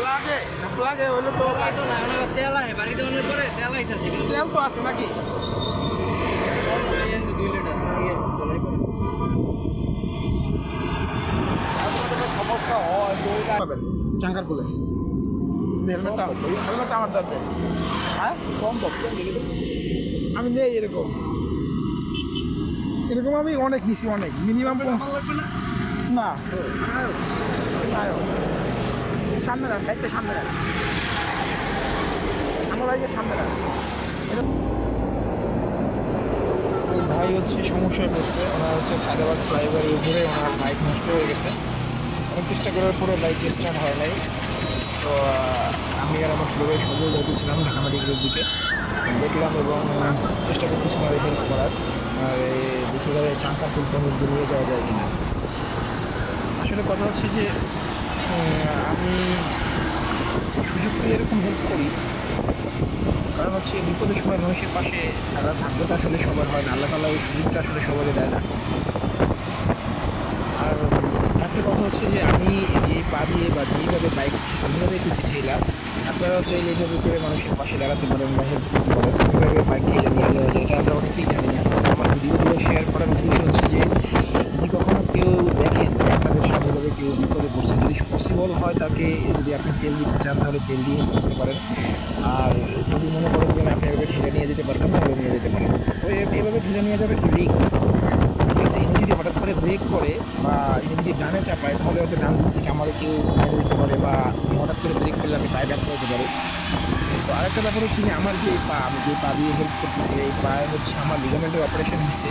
লাগে লাগে হইলো তো তেল আয় বাড়িতে অনেক পরে তেল আইতাছে কিন্তু তেল তো আছে নাকি? 2 লিটার সমস্যা হয় চাঙ্গার বলে হেলমেটটা আমার দরকার। হ্যাঁ সম্ভব আমি নেই এরকম এরকম আমি অনেক নিছি অনেক মিনিমাম না সামনে রাখ বাইকটা সামনে রাখ আমার বাইকের সামনে রাখ। ভাই হচ্ছে সমস্যায় পড়ছে ওনার হচ্ছে সায়দাবাদ ফ্লাইওভারের উপরে ওনার বাইক নষ্ট হয়ে গেছে। অনেক চেষ্টা করার পরে বাইক স্টার্ট হয় নাই। তো আমি আর আমার ফ্লোরে সজল যাইতেছিলাম ঢাকা মেডিকেলের দিকে দেখলাম এবং চেষ্টা করতেছিলাম আর হেল্প করার আর দেখে যাবে চাঙ্কাপুর পর্যন্ত নিয়ে যাওয়া যায় কিনা। আসলে কথা হচ্ছে যে আমি সুযোগ পেয়ে এরকম হেল্প করি কারণ হচ্ছে বিপদের সময় মানুষের পাশে তারা ভাগ্যটা আসলে সবার হয় না, আল্লাহ তাআলা ওই সুযোগটা আসলে সবারই দেয় না। আর একটা কথা হচ্ছে যে আমি যে পা দিয়ে বা যেইভাবে বাইক সামনে কিছু ঠেলা আপনারা হচ্ছে এইভাবে করে মানুষের পাশে দাঁড়াতে পারেন বা হেল্প করতে পারেন, কীভাবে বাইক ঠেলে নিয়ে যাওয়া যায় এটা আমরা অনেকেই জানি না। আমার ভিডিওগুলো শেয়ার করার উদ্দেশ্য হচ্ছে যে যদি কখনো কেউ দেখেন যে আপনাদের সাথে এভাবে কেউ বিপদে পড়ছে, যদি পসিবল হয় তাকে যদি আপনি তেল দিতে চান তাহলে তেল দিয়ে হেল্প করতে পারেন। আর যদি মনে করেন যে আপনি এভাবে ঠেলে নিয়ে যেতে পারবেন তাহলে নিয়ে যেতে পারেন। তো এভাবে ঠেলে নিয়ে যাবে একটু রিস্ক, ঠিক আছে? ইনি যদি হঠাৎ করে ব্রেক করে বা ইনি যদি ডানে চাপায় তাহলে হয়তো ডান দিক থেকে আমার কেউ মেরে দিতে পারে বা হঠাৎ করে ব্রেক করলে আমি পায়ে ব্যথা হতে পারে। তো আরেকটা ব্যাপার হচ্ছে যে আমার যে পা আমি যে পা দিয়ে হেল্প করতেছি এই পায়ে হচ্ছে আমার লিগামেন্টের অপারেশন হয়েছে।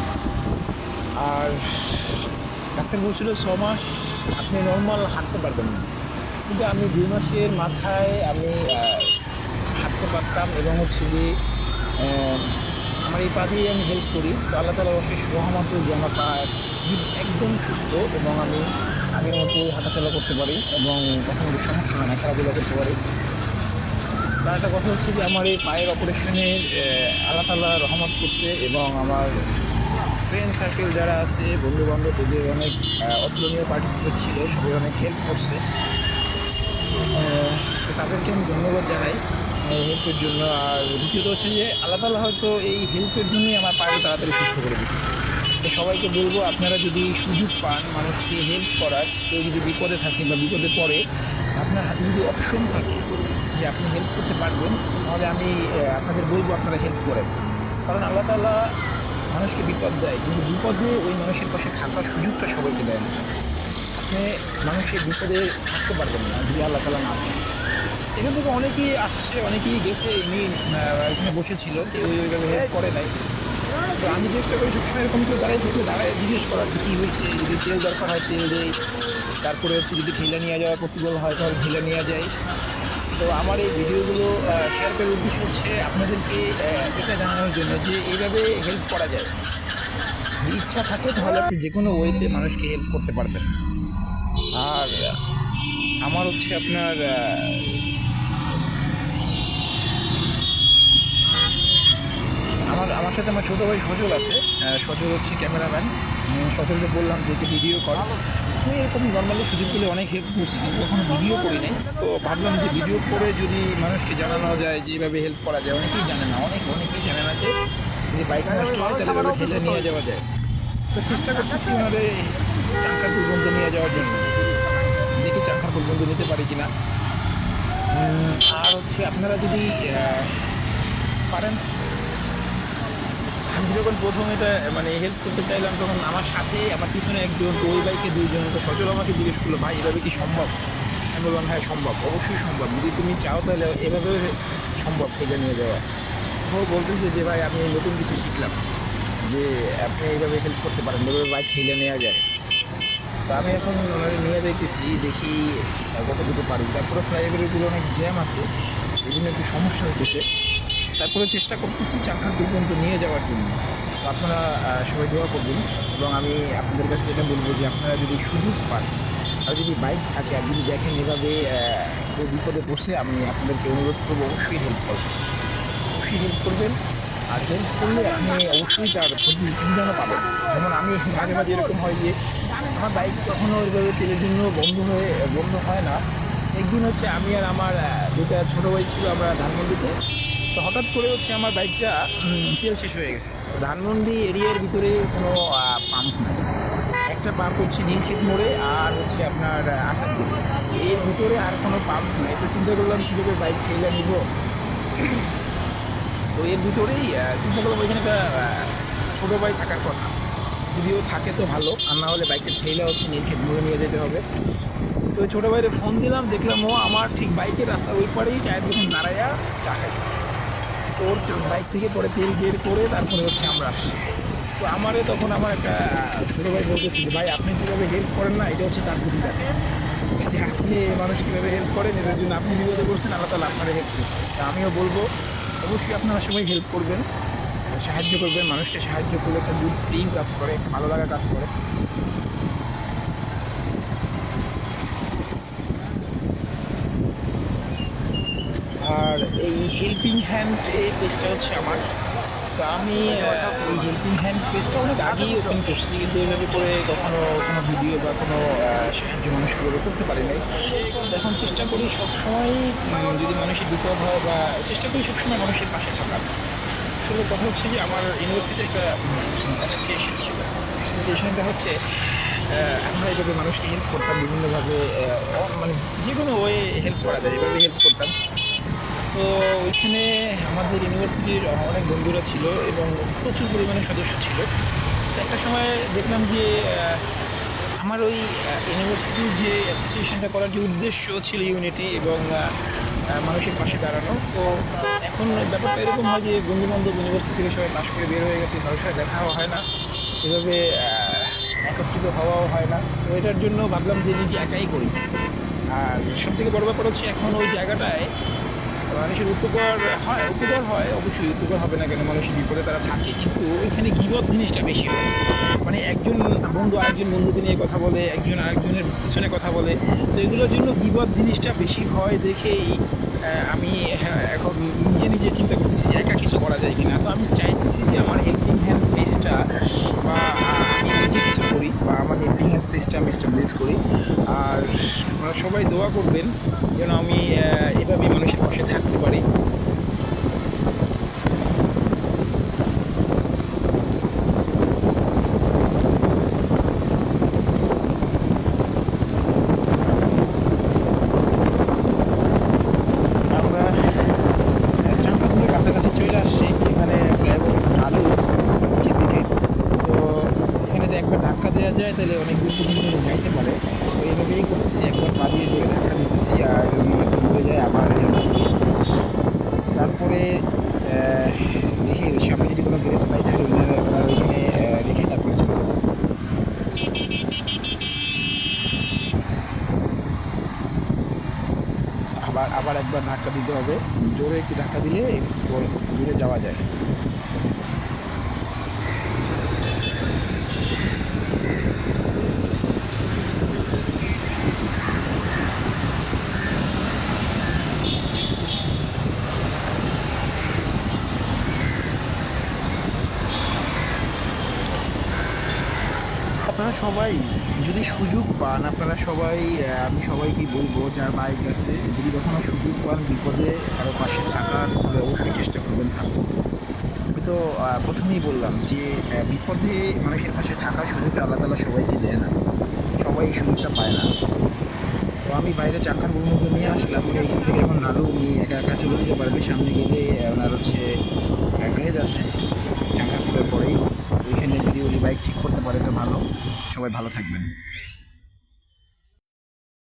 আর ডাক্তার বলছিল 6 মাস আপনি নর্মাল হাঁটতে পারবেন না, কিন্তু আমি 2 মাসের মাথায় আমি হাঁটতে পারতাম এবং হচ্ছে যে আমার এই পা দিয়ে আমি হেল্প করি। তো আল্লাহ তাআলার অশেষ রহমত যে আমার পা একদম সুস্থ এবং আমি আগের মতো হাঁটাচলা করতে পারি এবং তখন কোনো সমস্যা হয় না, খেলাধুলা করতে পারি। তার একটা কথা হচ্ছে যে আমার এই পায়ের অপারেশনে আল্লাহ তাআলা রহমত করছে এবং আমার ফ্রেন্ড সার্কেল যারা আছে বন্ধুবান্ধব এদের অনেক অতুলনীয় পার্টিসিপেট ছিল, সবাই অনেক হেল্প করছে। তো তাদেরকে আমি ধন্যবাদ জানাই হেল্পের জন্য। আর দ্বিতীয়ত হচ্ছে যে আল্লাহ তাআলা হয়তো এই হেল্পের জন্যই আমার পায়ে তাড়াতাড়ি সুস্থ করে দিচ্ছে। তো সবাইকে বলবো আপনারা যদি সুযোগ পান মানুষকে হেল্প করার, কেউ যদি বিপদে থাকে বা বিপদে পড়ে আপনার হাতে যদি অপশন থাকে যে আপনি হেল্প করতে পারবেন তাহলে আমি আপনাদের বলবো আপনারা হেল্প করেন। কারণ আল্লাহ তাআলা মানুষকে বিপদ দেয় কিন্তু বিপদে ওই মানুষের পাশে থাকার সুযোগটা সবাইকে দেয় না। আপনি মানুষের বিপদে থাকতে পারবেন না যদি আল্লাহ তাআলা না চান। এখান থেকে অনেকেই আসছে অনেকেই গেছে, এমনি এখানে বসেছিল, কেউ ওইভাবে হেল্প করে নাই। তো আমি চেষ্টা করি সবসময় এরকম কেউ দাঁড়ায় জিজ্ঞেস করার কী হয়েছে, যদি তেল দরকার হয় তেল দেই, তারপরে হচ্ছে যদি ঠেলে নিয়ে যাওয়া পসিবল হয় তাহলে ঠেলে নিয়ে যাই। তো আমার এই ভিডিওগুলো শেয়ার করার উদ্দেশ্য হচ্ছে আপনাদেরকে এটা জানানোর জন্য যে এইভাবে হেল্প করা যায়। যদি ইচ্ছা থাকে তাহলে আপনি যে কোনো ওয়েতে মানুষকে হেল্প করতে পারবেন। আর আমার হচ্ছে আপনার আমার সাথে আমার ছোটো ভাই সজল আছে। সজল হচ্ছে ক্যামেরাম্যান। সজলকে বললাম যে একটু ভিডিও কর। আমি এরকম নর্মালি সুযোগ পেলে অনেক হেল্প করছি কিন্তু কখনো ভিডিও করি নাই। তো ভাবলাম যে ভিডিও করে যদি মানুষকে জানানো যায় যে এইভাবে হেল্প করা যায়, অনেকেই জানে না, অনেকেই জানে না যে যদি বাইক নষ্ট হয় তাহলে এভাবে ঠেলে নিয়ে যাওয়া যায়। তো চেষ্টা করতেছি ওনাদের চাঙ্কাপুর পর্যন্ত নিয়ে যাওয়ার জন্য, দেখি চাঙ্কাপুর পর্যন্ত নিতে পারি কিনা। আর হচ্ছে আপনারা যদি পারেন, আমি যখন প্রথম এটা মানে হেল্প করতে চাইলাম তখন আমার সাথে আমার পিছনে একজন, তো ওই বাইকে 2 জন। তো সচল আমাকে জিজ্ঞেস করলো ভাই এভাবে কি সম্ভব? আমি বললাম হ্যাঁ সম্ভব, অবশ্যই সম্ভব, যদি তুমি চাও তাহলে এভাবেও সম্ভব ঠেলে নিয়ে যাওয়া। ও বলতেছে যে ভাই আমি নতুন কিছু শিখলাম যে আপনি এইভাবে হেল্প করতে পারেন, এভাবে বাইক ঠেলে নেওয়া যায়। তো আমি এখন ওনারা নিয়ে যাইতেছি, দেখি কতটুকু পারি। তারপরে ফ্লাইওভারগুলো অনেক জ্যাম আছে, এই জন্য একটু সমস্যা হতেছে। তারপরে চেষ্টা করতেছি চাঙ্কাপুর পর্যন্ত নিয়ে যাওয়ার জন্য। তো আপনারা সবাই দোয়া করবেন এবং আমি আপনাদের কাছে এটা বলবো যে আপনারা যদি সুযোগ পান আর যদি বাইক থাকে আর যদি দেখেন এভাবে কেউ বিপদে পড়ছে, আমি আপনাদেরকে অনুরোধ করবো অবশ্যই হেল্প করবেন, অবশ্যই হেল্প করবেন। আর হেল্প করলে আপনি অবশ্যই তার প্রতিদানও পাবেন। যেমন আমি মাঝে মাঝে এরকম হয় যে আমার বাইক কখনো ওইভাবে তেলের জন্য বন্ধ হয় না, একদিন হচ্ছে আমি আর আমার দুটা ছোটো ভাই ছিল, আমরা ধানমন্ডিতে। তো হঠাৎ করে হচ্ছে আমার বাইকটা তেল শেষ হয়ে গেছে। তো ধানমন্ডি এরিয়ার ভিতরে কোনো পাম্প নাই। একটা পাম্প হচ্ছে নীলক্ষেত মোড়ে, আর হচ্ছে আপনার আসাদপুরে। এর ভিতরে আর কোনো পাম্প নাই। তো চিন্তা করলাম কীভাবে বাইক ঠেলে নিব। তো এর ভিতরেই চিন্তা করলাম ওইখানে একটা ছোটো ভাই থাকার কথা, যদিও থাকে তো ভালো, আর না হলে বাইকের ঠেলা হচ্ছে নীলক্ষেত মোড়ে নিয়ে যেতে হবে। তো ওই ছোটো ভাইয়ের ফোন দিলাম, দেখলাম ও আমার ঠিক বাইকের রাস্তার ওই পারেই চায়ের দোকান দাঁড়াইয়া চা খাইতেছে। তো ওর বাইক থেকে পরে তেল বের করে তারপরে হচ্ছে আমরা আসছি। তো আমারে তখন আমার একটা ছোটো ভাই বলতেছি যে ভাই আপনি কীভাবে হেল্প করেন না, এটা হচ্ছে তার ভূমিকা, যে আপনি মানুষ কীভাবে হেল্প করেন, এটার জন্য আপনি বিপদে করছেন, আল্লাহ তাআলা আপনারা হেল্প করছেন। তা আমিও বলবো অবশ্যই আপনারা সবাই হেল্প করবেন, সাহায্য করবেন। মানুষকে সাহায্য করলে একটা গুড ফিলিং কাজ করে, একটা ভালো লাগা কাজ করে। আর এই হেল্পিং হ্যান্ড এই পেজটা হচ্ছে আমার। তো আমি এই হেল্পিং হ্যান্ড পেজটা অনেক আগেই ওপেন করছি, কিন্তু এভাবে করে কখনো কোনো ভিডিও বা কোনো সাহায্য মানুষকে করতে পারি নাই। এখন চেষ্টা করি সবসময়, যদি মানুষের বিপদ হয় বা চেষ্টা করি সবসময় মানুষের পাশে থাকার। আসলে কথা হচ্ছে যে আমার ইউনিভার্সিটিতে একটা অ্যাসোসিয়েশন ছিল। অ্যাসোসিয়েশনটা হচ্ছে আমরা এভাবে মানুষকে হেল্প করতাম বিভিন্নভাবে, মানে যে কোনো ওয়ে হেল্প করা যায় এভাবে হেল্প করতাম। তো ওইখানে আমাদের ইউনিভার্সিটির অনেক বন্ধুরা ছিল এবং প্রচুর পরিমাণে সদস্য ছিল। তো একটা সময় দেখলাম যে আমার ওই ইউনিভার্সিটির যে অ্যাসোসিয়েশনটা করার যে উদ্দেশ্য ছিল ইউনিটি এবং মানুষের পাশে দাঁড়ানো। তো এখন ব্যাপারটা এরকম হয় যে বন্ধুবান্ধব ইউনিভার্সিটি থেকে সবাই পাশ করে বের হয়ে গেছে, কারোর সাথে দেখাও হয় না, এভাবে একত্রিত হওয়াও হয় না। তো এটার জন্য ভাবলাম যে নিজে একাই করি। আর সবথেকে বড় ব্যাপার হচ্ছে এখন ওই জায়গাটায় মানুষের উপকার হয়, অবশ্যই উপকার হবে না কেন, মানুষের বিপদে তারা থাকে, কিন্তু ওইখানে গীবত জিনিসটা বেশি হয়। মানে একজন বন্ধু আরেকজন বন্ধুকে নিয়ে কথা বলে, একজন আরেকজনের পিছনে কথা বলে। তো এগুলোর জন্য গীবত জিনিসটা বেশি হয় দেখেই আমি এখন নিজে নিজে চিন্তা করতেছি যে একা কিছু করা যায় কিনা। তো আমি চাইতেছি যে আমার হেল্পিং হ্যান্ড পেজটা বা আমি নিজে কিছু করি বা আমার হেল্পিং হ্যান্ড পেজটা আমি এস্টাবলিশ করি। আর আপনারা সবাই দোয়া করবেন যেন আমি এভাবেই মানুষের পাশে থাকতে পারি। আমরা চাঙ্কাপুরের কাছাকাছি চলে আসছি। এখানে প্রায় ঢালু নিচের দিকে। তো এখানে যদি একবার ধাক্কা দেওয়া যায় তাহলে অনেক দূর পর্যন্ত যাইতে পারে। তো এইভাবেই করতেছি, একবার পা দিয়ে জোরে ধাক্কা দিতেছি আর ঘুরে যায় আবার তারপরে দেখি ওই সামনে যদি কোনো গ্যারেজ পাই তাহলে ওনারা ওইখানে রেখে তারপরে চলে যাবো। আবার আবার একবার ধাক্কা দিতে হবে, জোরে একটু ধাক্কা দিলে একটু দূরে যাওয়া যায়। আপনারা সবাই যদি সুযোগ পান, আপনারা সবাই আমি সবাইকে বলবো যার বাইক আছে, যদি কখনো সুযোগ পান বিপদে কারো পাশে থাকার, তাহলে অবশ্যই চেষ্টা করবেন থাকুন। আমি তো প্রথমেই বললাম যে বিপদে মানুষের পাশে থাকার সুযোগটা আল্লাহ তাআলা সবাইকে দেয় না, সবাই এই সুযোগটা পায় না। তো আমি বাইরে চাঙ্কার বন্ধুকে নিয়ে আসলাম, উনি এখান থেকে এখন নাড়ু উনি একা একা চলে যেতে পারবে। সামনে গেলে ওনার হচ্ছে গ্যারেজ আছে চাঙ্কারপুরের পরেই, ওইখানে যদি উনি বাইক ঠিক করতে পারে তো ভালো। সবাই ভালো থাকবেন।